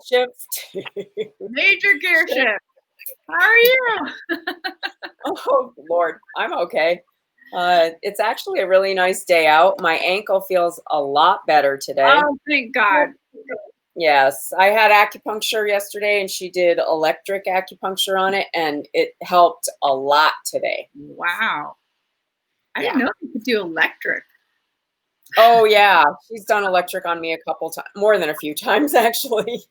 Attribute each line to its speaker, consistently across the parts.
Speaker 1: shift.
Speaker 2: Major gear shift. How are you?
Speaker 1: Oh, Lord, I'm okay. It's actually a really nice day out. My ankle feels a lot better today.
Speaker 2: Oh, thank God.
Speaker 1: Yes, I had acupuncture yesterday, and she did electric acupuncture on it, and it helped a lot today.
Speaker 2: Wow. I didn't know you could do electric.
Speaker 1: Oh, yeah. She's done electric on me a couple times, more than a few times, actually.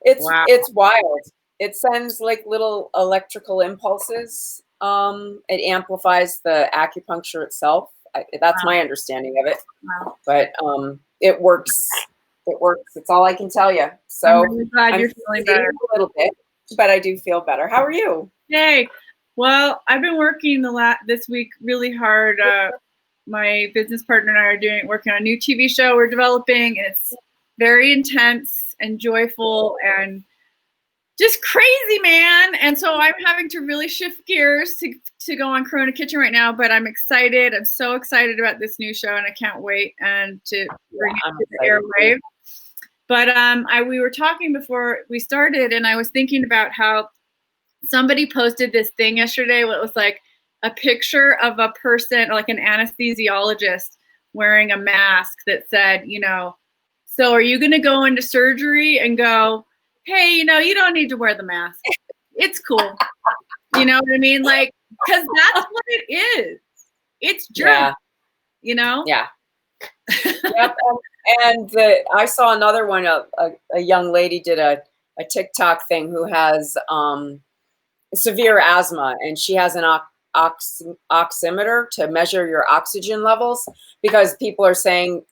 Speaker 1: It's wild. It sends like little electrical impulses. It amplifies the acupuncture itself. That's my understanding of it.
Speaker 2: Wow.
Speaker 1: But it works. It works. It's all I can tell you. So
Speaker 2: I'm really glad you're feeling better.
Speaker 1: A little bit, but I do feel better. How are you?
Speaker 2: Yay. Well, I've been working this week really hard. My business partner and I are working on a new TV show we're developing, and it's very intense and joyful and just crazy, man. And so I'm having to really shift gears to go on Corona Kitchen right now, but I'm excited. I'm so excited about this new show, and I can't wait and to bring it to the airwave. But we were talking before we started, and I was thinking about how somebody posted this thing yesterday. What was like a picture of a person, like an anesthesiologist, wearing a mask that said, so are you going to go into surgery and go, hey, you don't need to wear the mask. It's cool. You know what I mean? Like, because that's what it is. It's German,
Speaker 1: Yeah. Yep. And I saw another one. A young lady did a TikTok thing who has severe asthma, and she has an oximeter to measure your oxygen levels, because people are saying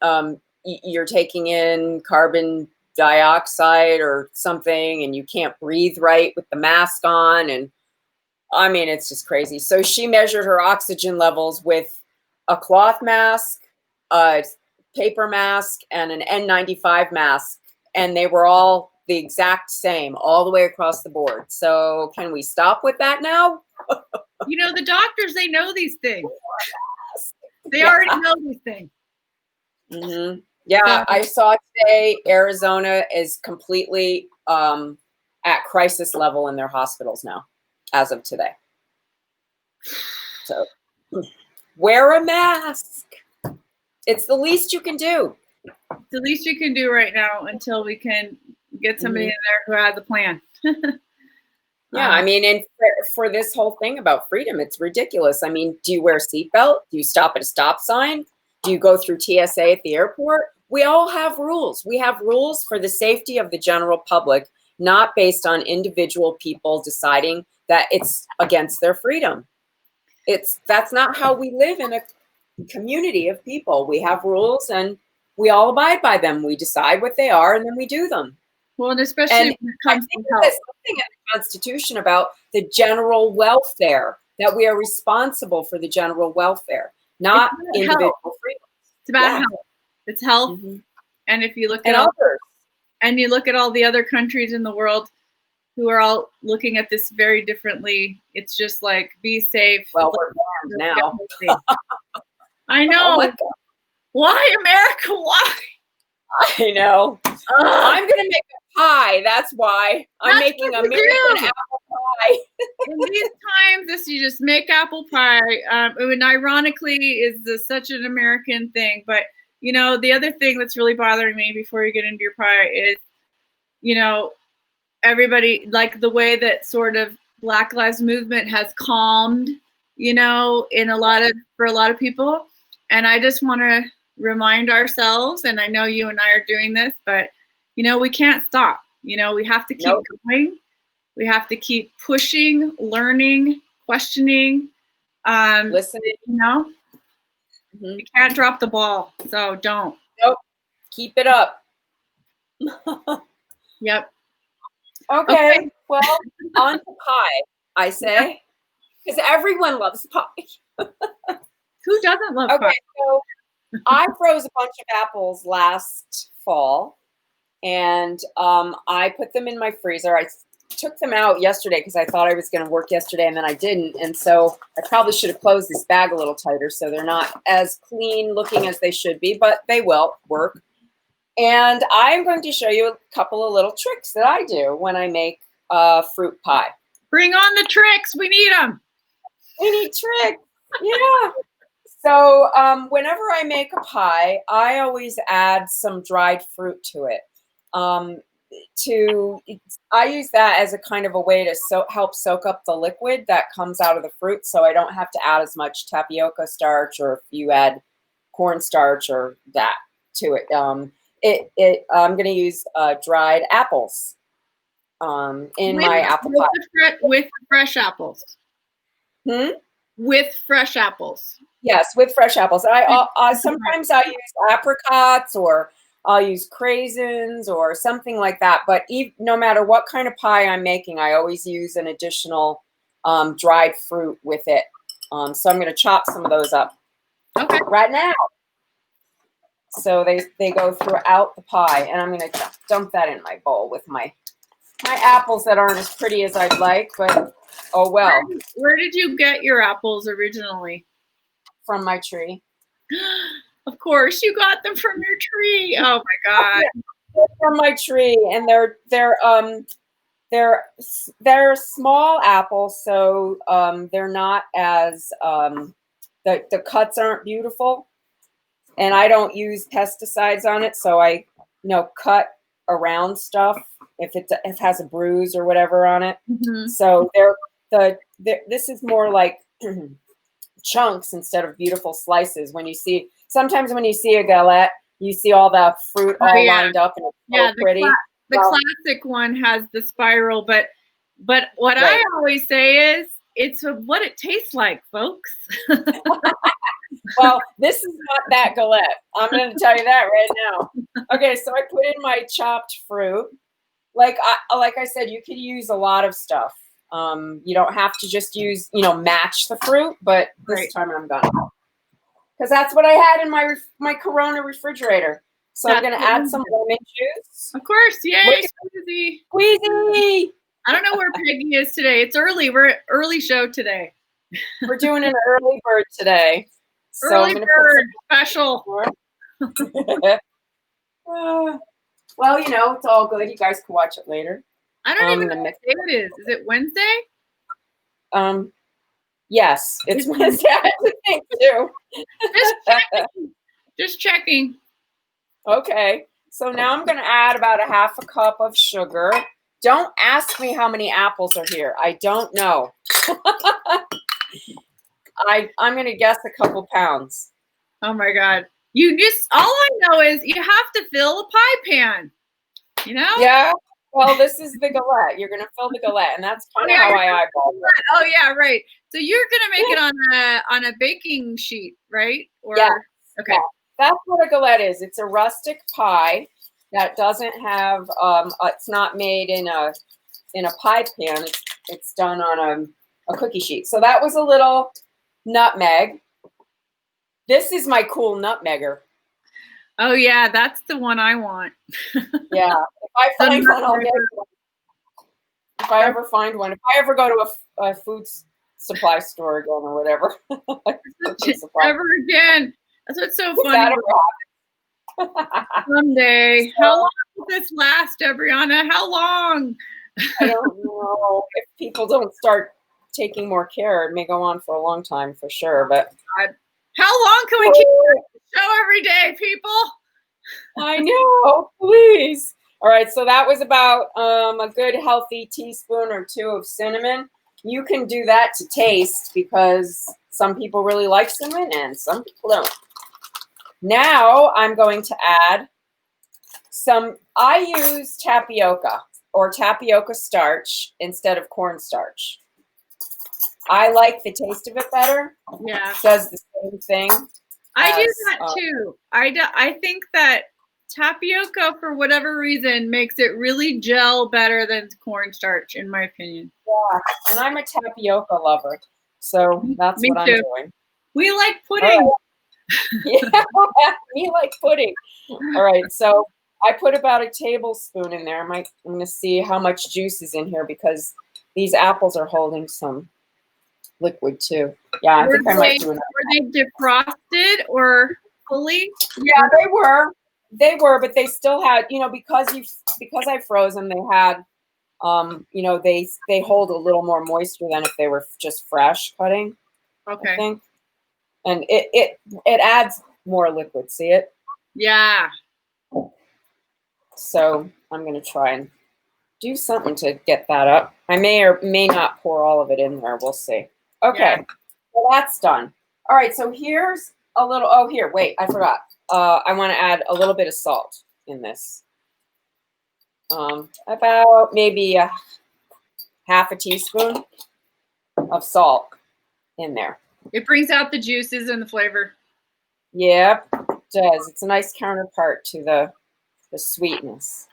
Speaker 1: you're taking in carbon dioxide or something, and you can't breathe right with the mask on. And I mean, it's just crazy. So she measured her oxygen levels with a cloth mask, a paper mask, and an N95 mask, and they were all the exact same all the way across the board. So can we stop with that now?
Speaker 2: The doctors, they know these things. They already know these things.
Speaker 1: Mm-hmm. Yeah, I saw today Arizona is completely at crisis level in their hospitals now, as of today. So wear a mask. It's the least you can do.
Speaker 2: The least you can do right now until we can get somebody in there who has a plan.
Speaker 1: Yeah, I mean, and for this whole thing about freedom, it's ridiculous. I mean, do you wear a seatbelt? Do you stop at a stop sign? Do you go through TSA at the airport? We all have rules. We have rules for the safety of the general public, not based on individual people deciding that it's against their freedom. That's not how we live in a community of people. We have rules, and we all abide by them. We decide what they are, and then we do them.
Speaker 2: Well, and especially when it comes to health.
Speaker 1: There's something in the Constitution about the general welfare, that we are responsible for the general welfare, not individual freedom.
Speaker 2: It's about health. It's health. Mm-hmm. And if you look at you look at all the other countries in the world who are all looking at this very differently, it's just like, be safe.
Speaker 1: Well, we're now.
Speaker 2: I know. Oh, why, America? Why?
Speaker 1: I know. I'm going to make a pie. That's why. I'm making American apple pie.
Speaker 2: In these times, you just make apple pie. And ironically, is such an American thing. But, the other thing that's really bothering me before you get into your pie is, everybody, like the way that sort of Black Lives Movement has calmed, for a lot of people. And I just want to remind ourselves, and I know you and I are doing this, but we can't stop. We have to keep going. We have to keep pushing, learning, questioning,
Speaker 1: listening.
Speaker 2: You can't drop the ball, so don't.
Speaker 1: Nope. Keep it up.
Speaker 2: Yep.
Speaker 1: Okay. Well, on to pie, I say, because everyone loves pie.
Speaker 2: Who doesn't love pie?
Speaker 1: So I froze a bunch of apples last fall, and I put them in my freezer. I took them out yesterday because I thought I was going to work yesterday, and then I didn't. And so I probably should have closed this bag a little tighter so they're not as clean looking as they should be, but they will work. And I'm going to show you a couple of little tricks that I do when I make fruit pie.
Speaker 2: Bring on the tricks. We need them.
Speaker 1: We need tricks. Yeah. So whenever I make a pie, I always add some dried fruit to it. I use that as a kind of a way to help soak up the liquid that comes out of the fruit, so I don't have to add as much tapioca starch, or if you add cornstarch or that to it. I'm going to use dried apples in my apple pie.
Speaker 2: With fresh apples. With fresh apples.
Speaker 1: Yes, with fresh apples. Sometimes I use apricots, or I'll use craisins or something like that. But no matter what kind of pie I'm making, I always use an additional dried fruit with it. So I'm going to chop some of those up right now. So they go throughout the pie, and I'm going to dump that in my bowl with my apples that aren't as pretty as I'd like, but oh well.
Speaker 2: Where did you get your apples originally?
Speaker 1: From my tree.
Speaker 2: Of course, you got them from your tree. Oh my God.
Speaker 1: They're from my tree, and they're small apples, so they're not as the cuts aren't beautiful, and I don't use pesticides on it, so I cut around stuff if it has a bruise or whatever on it. So this is more like chunks instead of beautiful slices. Sometimes when you see a galette, you see all the fruit lined up, and it's so pretty.
Speaker 2: The classic one has the spiral, but what I always say is it's what it tastes like, folks.
Speaker 1: Well, this is not that galette. I'm going to tell you that right now. Okay, so I put in my chopped fruit. Like I said, you could use a lot of stuff. You don't have to just use, match the fruit, but this time I'm gonna, because that's what I had in my Corona refrigerator. So I'm gonna add some lemon juice.
Speaker 2: Of course, yay! Squeezy.
Speaker 1: Squeezy.
Speaker 2: I don't know where Peggy is today. It's early. We're at early show today.
Speaker 1: We're doing an early bird today.
Speaker 2: Early bird special.
Speaker 1: Well, it's all good. You guys can watch it later.
Speaker 2: I don't even know what day it is. Is it Wednesday?
Speaker 1: Yes, it's Wednesday. I think too.
Speaker 2: Just checking.
Speaker 1: Okay, so now I'm going to add about a half a cup of sugar. Don't ask me how many apples are here. I don't know. I'm going to guess a couple pounds.
Speaker 2: Oh my God. All I know is you have to fill a pie pan,
Speaker 1: Yeah. Well, this is the galette. You're going to fill the galette, and that's kind of how I eyeball it.
Speaker 2: Oh yeah, right. So you're going to make it on a baking sheet, right?
Speaker 1: Yeah.
Speaker 2: Okay.
Speaker 1: Yeah. That's what a galette is. It's a rustic pie that doesn't have. It's not made in a pie pan. It's done on a cookie sheet. So that was a little nutmeg. This is my cool nutmegger.
Speaker 2: Oh yeah, that's the one I want.
Speaker 1: Yeah, if I find one, I'll get one. If I ever find one, if I ever go to a food supply store again or whatever.
Speaker 2: Ever again. That's what's so funny. Someday. How long will this last, Debrianna? How long?
Speaker 1: I don't know. If people don't start taking more care, it may go on for a long time for sure. But
Speaker 2: how long can we keep the show every day, people?
Speaker 1: I know, please. All right, so that was about a good healthy teaspoon or two of cinnamon. You can do that to taste because some people really like cinnamon and some people don't. Now I'm going to add I use tapioca or tapioca starch instead of cornstarch. I like the taste of it better.
Speaker 2: Yeah.
Speaker 1: It does the same thing.
Speaker 2: I do that too. I think that tapioca, for whatever reason, makes it really gel better than cornstarch, in my opinion.
Speaker 1: Yeah, and I'm a tapioca lover, so that's what I'm doing.
Speaker 2: We like pudding.
Speaker 1: Yeah, we like pudding. All right, so I put about a tablespoon in there. I'm going to see how much juice is in here because these apples are holding some liquid too. Yeah, I think I might do another.
Speaker 2: Were they defrosted or fully?
Speaker 1: Yeah, they were. They were, but they still had, because I froze them, they had, they hold a little more moisture than if they were just fresh cutting.
Speaker 2: Okay.
Speaker 1: I think. And it adds more liquid. See it?
Speaker 2: Yeah.
Speaker 1: So I'm gonna try and do something to get that up. I may or may not pour all of it in there. We'll see. Okay. Yeah. Well, that's done. All right. So here's a little. Oh, here. Wait, I forgot. I want to add a little bit of salt in this. About maybe half a teaspoon of salt in there.
Speaker 2: It brings out the juices and the flavor.
Speaker 1: Yep, it does. It's a nice counterpart to the sweetness.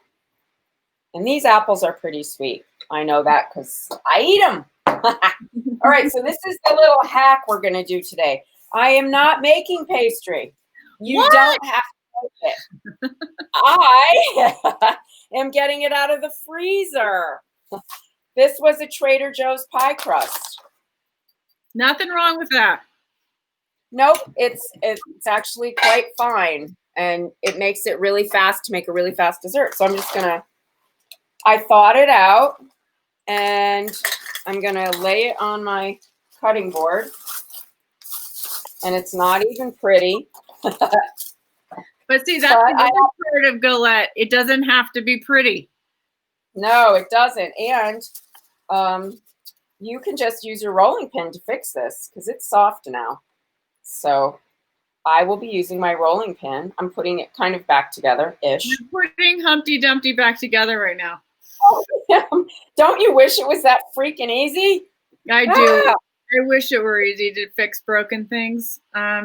Speaker 1: And these apples are pretty sweet. I know that because I eat them. All right, so this is the little hack we're going to do today. I am not making pastry. You don't have to make it. I am getting it out of the freezer. This was a Trader Joe's pie crust.
Speaker 2: Nothing wrong with that.
Speaker 1: Nope, it's actually quite fine, and it makes it really fast to make a really fast dessert. So I'm just gonna, I thawed it out, and I'm gonna lay it on my cutting board, and it's not even pretty.
Speaker 2: But see, that's the other part of Galette. It doesn't have to be pretty.
Speaker 1: No, it doesn't, and you can just use your rolling pin to fix this because it's soft now. So I will be using my rolling pin. I'm putting it kind of back together-ish.
Speaker 2: You're putting Humpty Dumpty back together right now.
Speaker 1: Oh, yeah. Don't you wish it was that freaking easy?
Speaker 2: I do. Ah. I wish it were easy to fix broken things.
Speaker 1: Yeah, I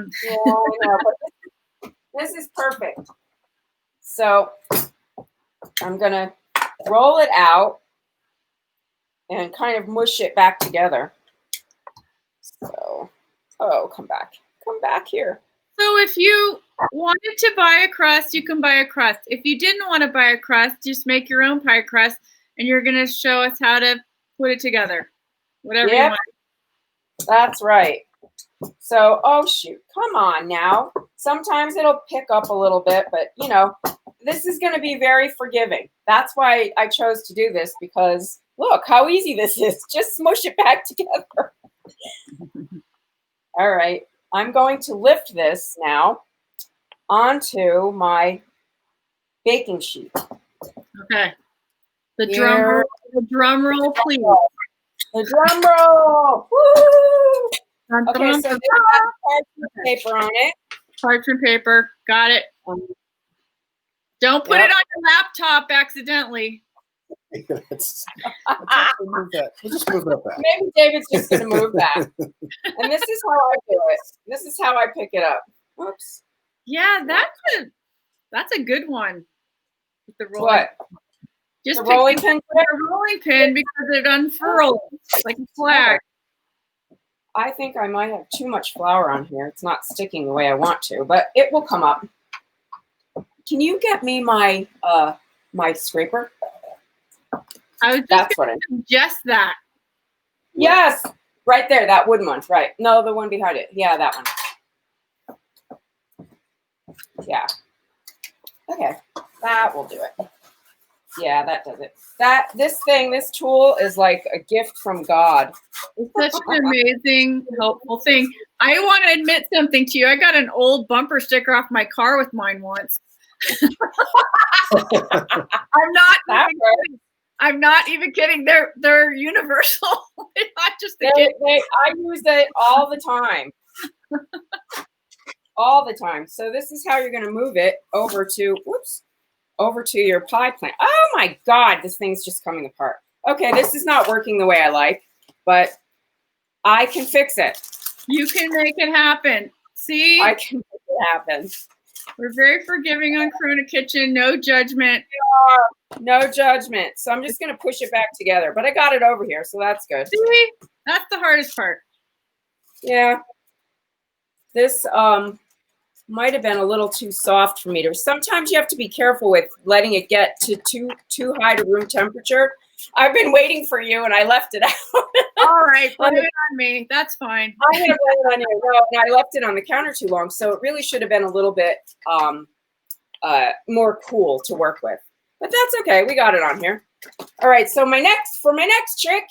Speaker 1: know, but this is perfect. So I'm going to roll it out and kind of mush it back together. So, oh, come back here.
Speaker 2: So if you wanted to buy a crust, you can buy a crust. If you didn't want to buy a crust, just make your own pie crust, and you're going to show us how to put it together. Whatever you want.
Speaker 1: That's right. So, oh shoot, come on now. Sometimes it'll pick up a little bit, but this is going to be very forgiving. That's why I chose to do this, because look how easy this is. Just smush it back together. All right. I'm going to lift this now onto my baking sheet.
Speaker 2: Okay. The drum roll, please.
Speaker 1: The drum roll. Woo! Okay, so this has parchment paper on it.
Speaker 2: Parchment paper. Got it. Don't put it on your laptop accidentally.
Speaker 3: Let's just move that back.
Speaker 1: Maybe David's just going to move that. And this is how I do it. This is how I pick it up. Oops.
Speaker 2: Yeah, that's a good one. With the rolling.
Speaker 1: What?
Speaker 2: Just
Speaker 1: the rolling pin?
Speaker 2: A rolling pin because it unfurls like a flag.
Speaker 1: I think I might have too much flour on here. It's not sticking the way I want to, but it will come up. Can you get me my my scraper?
Speaker 2: I was just going to suggest that.
Speaker 1: Yes, right there, that wooden one. Right. No, the one behind it. Yeah, that one. Yeah. Okay, that will do it. Yeah, that does it. This tool is like a gift from God.
Speaker 2: It's such an amazing, helpful thing. I want to admit something to you. I got an old bumper sticker off my car with mine once. I'm not even kidding. They're universal. Not just the kids.
Speaker 1: I use it all the time. All the time. So this is how you're going to move it over to your pie plan. Oh my God, this thing's just coming apart. Okay, this is not working the way I like, but I can fix it.
Speaker 2: You can make it happen. See?
Speaker 1: I can make it happen.
Speaker 2: We're very forgiving on Corona Kitchen. No judgment.
Speaker 1: No judgment. So I'm just going to push it back together. But I got it over here, so that's good.
Speaker 2: See? That's the hardest part.
Speaker 1: Yeah. This might have been a little too soft for me to. Sometimes you have to be careful with letting it get to too high to room temperature. I've been waiting for you, and I left it out.
Speaker 2: All right, blame it on me. That's fine.
Speaker 1: I'm going to blame it on you. No, I left it on the counter too long, so it really should have been a little bit more cool to work with. But that's okay. We got it on here. All right. So for my next trick,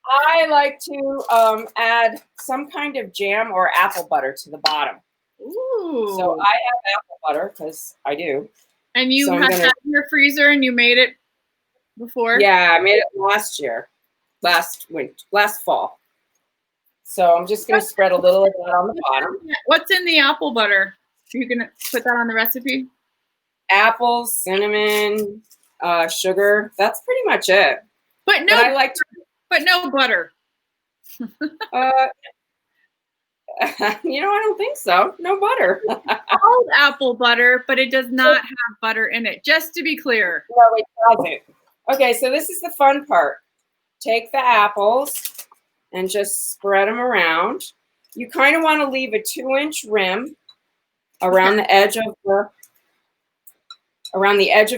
Speaker 1: I like to add some kind of jam or apple butter to the bottom.
Speaker 2: Ooh.
Speaker 1: So I have apple butter because I do.
Speaker 2: And you had that in your freezer and you made it before?
Speaker 1: Yeah, I made it last fall. So I'm just going to spread a little of that on the bottom.
Speaker 2: What's in the apple butter? Are you going to put that on the recipe?
Speaker 1: Apples, cinnamon, sugar. That's pretty much it.
Speaker 2: But no butter.
Speaker 1: I don't think so. No butter.
Speaker 2: Called apple butter, but it does not have butter in it. Just to be clear.
Speaker 1: No, it doesn't. Okay, so this is the fun part. Take the apples and just spread them around. You kind of want to leave a 2-inch rim around the edge of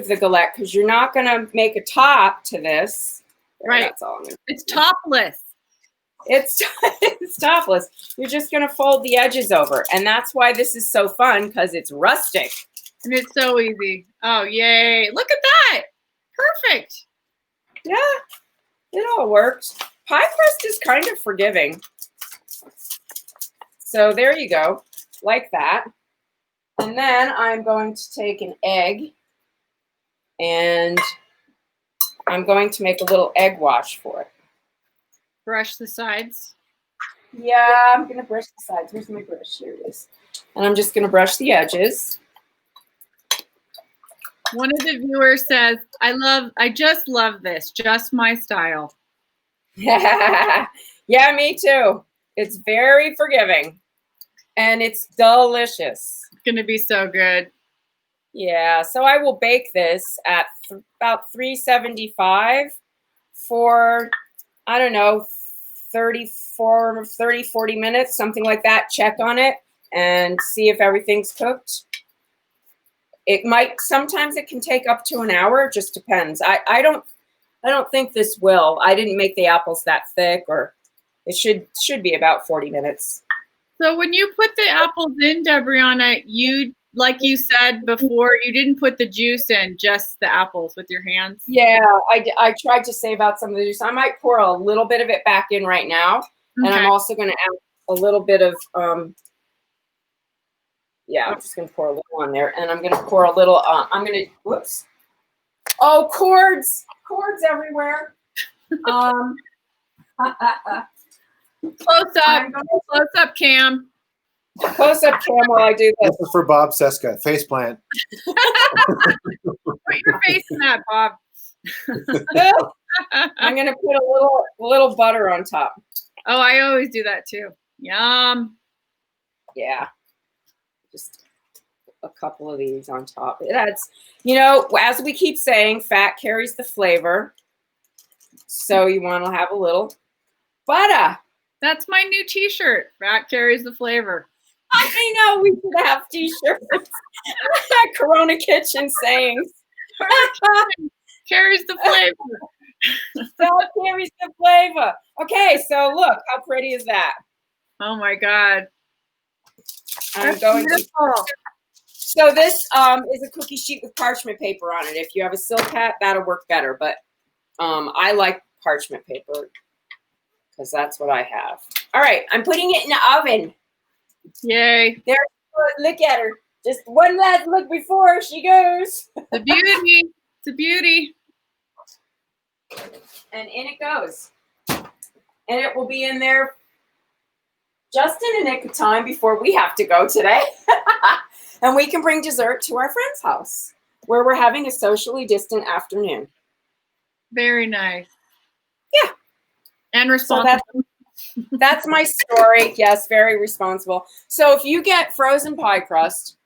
Speaker 1: the galette because you're not going to make a top to this.
Speaker 2: Right.
Speaker 1: That's all I'm gonna do.
Speaker 2: It's topless.
Speaker 1: It's topless. You're just going to fold the edges over. And that's why this is so fun because it's rustic.
Speaker 2: And it's so easy. Oh, yay. Look at that. Perfect.
Speaker 1: Yeah, it all works. Pie crust is kind of forgiving. So there you go, like that. And then I'm going to take an egg and I'm going to make a little egg wash for it.
Speaker 2: Brush the sides.
Speaker 1: Yeah, I'm going to brush the sides. Where's my brush? Here it is. And I'm just going to brush the edges.
Speaker 2: One of the viewers says, I just love this. Just my style.
Speaker 1: Yeah, me too. It's very forgiving. And it's delicious.
Speaker 2: It's going to be so good.
Speaker 1: Yeah, so I will bake this at about 375 for, I don't know, 30, 40 minutes, something like that. Check on it and see if everything's cooked. Sometimes it can take up to an hour. It just depends. I don't think this will. I didn't make the apples that thick, or it should be about 40 minutes.
Speaker 2: So when you put the apples in, Debrianna, like you said before, you didn't put the juice in, just the apples with your hands?
Speaker 1: Yeah, I tried to save out some of the juice. I might pour a little bit of it back in right now. Okay. And I'm also going to add a little bit of, I'm just going to pour a little on there. And I'm going to pour a little, whoops. Oh, cords everywhere.
Speaker 2: Close up, Cam.
Speaker 1: Close up, Cam, while I do this.
Speaker 3: This is for Bob Seska. Faceplant.
Speaker 2: Put your face in that, Bob.
Speaker 1: I'm going to put a little butter on top.
Speaker 2: Oh, I always do that too. Yum.
Speaker 1: Yeah. Just a couple of these on top. It adds, as we keep saying, fat carries the flavor. So you want to have a little butter.
Speaker 2: That's my new t-shirt. Fat carries the flavor.
Speaker 1: I know, we should have t-shirts. Corona Kitchen sayings.
Speaker 2: Carries the flavor.
Speaker 1: Fat carries the flavor. Okay, so look, how pretty is that?
Speaker 2: Oh my God.
Speaker 1: So this is a cookie sheet with parchment paper on it. If you have a silk hat, that'll work better. But I like parchment paper because that's what I have. All right, I'm putting it in the oven.
Speaker 2: Yay.
Speaker 1: There, look at her. Just one last look before she goes.
Speaker 2: The beauty. It's a beauty.
Speaker 1: And in it goes. And it will be in there just in a nick of time before we have to go today. And we can bring dessert to our friend's house where we're having a socially distant afternoon.
Speaker 2: Very nice.
Speaker 1: Yeah.
Speaker 2: And responsible.
Speaker 1: So that's my story. Yes, very responsible. So if you get frozen pie crust,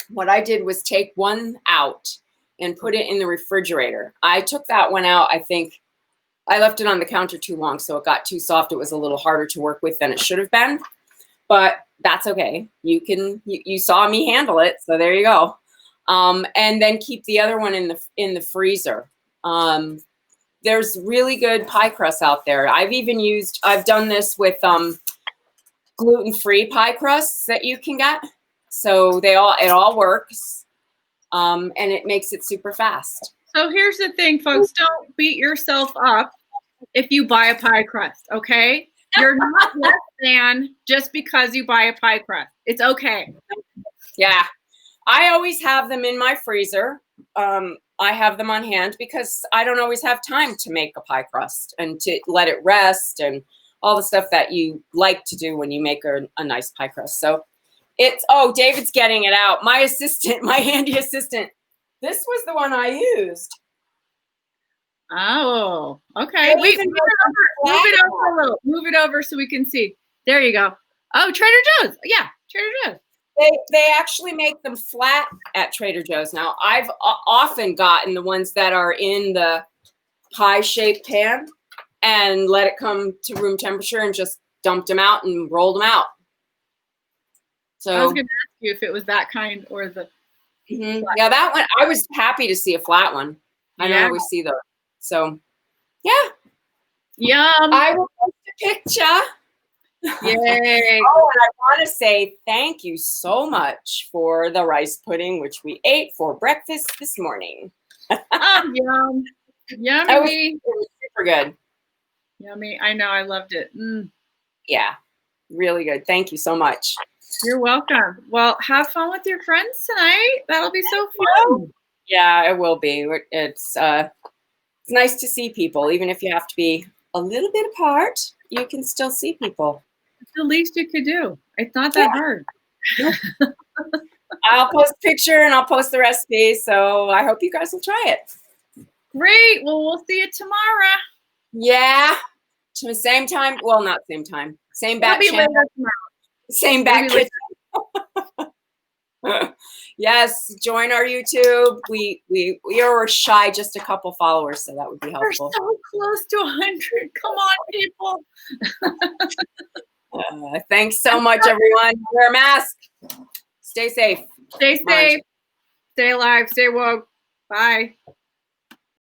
Speaker 1: what I did was take one out and put it in the refrigerator. I took that one out. I think I left it on the counter too long, so it got too soft. It was a little harder to work with than it should have been, but that's okay. You saw me handle it, so there you go. And then keep the other one in the freezer. There's really good pie crusts out there. I've done this with gluten-free pie crusts that you can get. So it all works, and it makes it super fast.
Speaker 2: So here's the thing, folks. Don't beat yourself up if you buy a pie crust, okay? You're not less than just because you buy a pie crust. It's okay.
Speaker 1: Yeah. I always have them in my freezer. I have them on hand because I don't always have time to make a pie crust and to let it rest and all the stuff that you like to do when you make a nice pie crust. So David's getting it out. My assistant, my handy assistant, this was the one I used.
Speaker 2: Oh, okay. Wait, move it over a little. Move it over so we can see. There you go. Oh, Trader Joe's. Yeah, Trader Joe's.
Speaker 1: They actually make them flat at Trader Joe's. Now, I've often gotten the ones that are in the pie-shaped pan and let it come to room temperature and just dumped them out and rolled them out. So
Speaker 2: I was going to ask you if it was that kind or the.
Speaker 1: Yeah, that one. I was happy to see a flat one. I don't always see those. So, yeah.
Speaker 2: Yum.
Speaker 1: I will post a picture.
Speaker 2: Yay.
Speaker 1: And I want to say thank you so much for the rice pudding, which we ate for breakfast this morning.
Speaker 2: Oh, yum. Yummy.
Speaker 1: It was super good.
Speaker 2: Yummy. I know. I loved it.
Speaker 1: Yeah, really good. Thank you so much.
Speaker 2: You're welcome. Well, have fun with your friends tonight. That'll be so fun.
Speaker 1: Yeah, it will be. It's nice to see people, even if you have to be a little bit apart. You can still see people.
Speaker 2: It's the least you could do. It's not that hard.
Speaker 1: I'll post a picture and I'll post the recipe. So I hope you guys will try it.
Speaker 2: Great. Well, we'll see you tomorrow.
Speaker 1: Yeah. To the same time. Well, not same time. Same bat channel. Same bat kitchen. Yes. Join our YouTube. We are shy, just a couple followers, so that would be helpful.
Speaker 2: We're so close to 100. Come on, people.
Speaker 1: Thanks so much, everyone. Wear a mask. Stay safe.
Speaker 2: Stay safe. Stay alive. Stay woke. Bye.